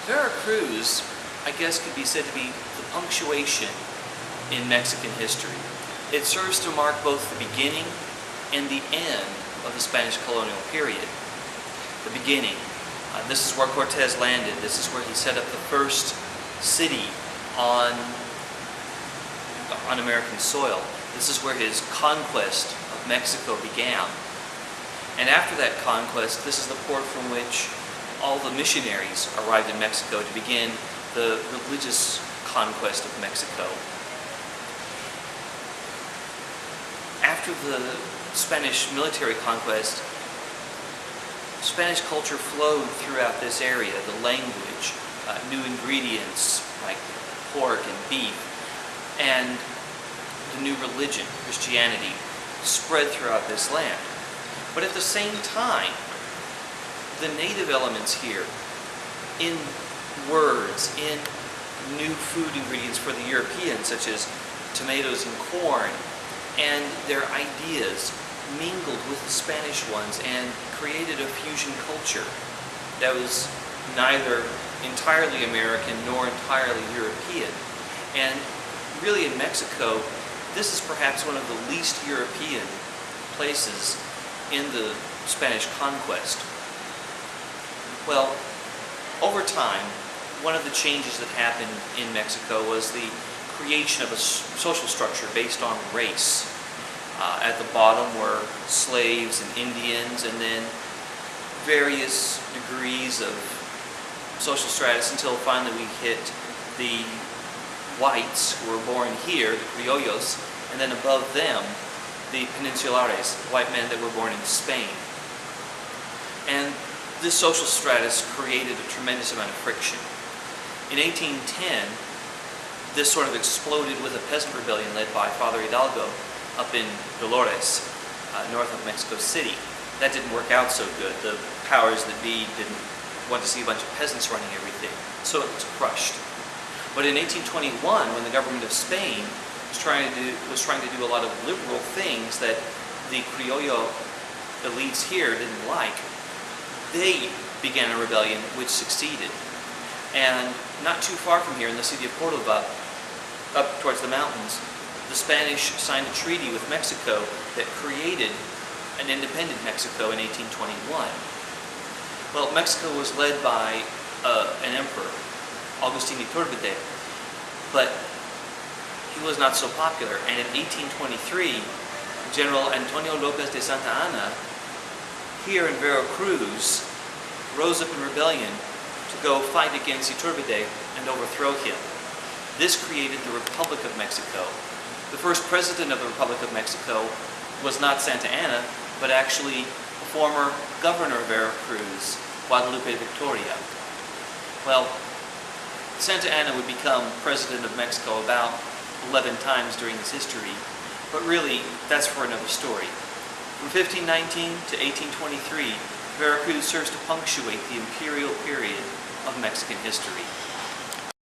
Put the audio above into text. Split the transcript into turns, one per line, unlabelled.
Veracruz, I guess, could be said to be the punctuation in Mexican history. It serves to mark both the beginning and the end of the Spanish colonial period. The beginning. This is where Cortez landed. This is where he set up the first city on American soil. This is where his conquest of Mexico began. And after that conquest, this is the port from which all the missionaries arrived in Mexico to begin the religious conquest of Mexico. After the Spanish military conquest, Spanish culture flowed throughout this area. The language, new ingredients like pork and beef, and the new religion, Christianity, spread throughout this land. But at the same time, the native elements here, in words, in new food ingredients for the Europeans, such as tomatoes and corn, and their ideas mingled with the Spanish ones and created a fusion culture that was neither entirely American nor entirely European. And really in Mexico, this is perhaps one of the least European places in the Spanish conquest. Well, over time, one of the changes that happened in Mexico was the creation of a social structure based on race. At the bottom were slaves and Indians, and then various degrees of social stratus until finally we hit the whites who were born here, the criollos, and then above them, the peninsulares, white men that were born in Spain. And this social stratus created a tremendous amount of friction. In 1810, this sort of exploded with a peasant rebellion led by Father Hidalgo up in Dolores, north of Mexico City. That didn't work out so good. The powers that be didn't want to see a bunch of peasants running everything, so it was crushed. But in 1821, when the government of Spain was trying to do a lot of liberal things that the criollo elites here didn't like, they began a rebellion which succeeded. And not too far from here, in the city of Córdoba, up towards the mountains, the Spanish signed a treaty with Mexico that created an independent Mexico in 1821. Well, Mexico was led by an emperor, Agustín Iturbide, but he was not so popular. And in 1823, General Antonio López de Santa Anna, here in Veracruz, rose up in rebellion to go fight against Iturbide and overthrow him. This created the Republic of Mexico. The first president of the Republic of Mexico was not Santa Anna, but actually a former governor of Veracruz, Guadalupe Victoria. Well, Santa Anna would become president of Mexico about 11 times during his history, but really, that's for another story. From 1519 to 1823, Veracruz serves to punctuate the imperial period of Mexican history.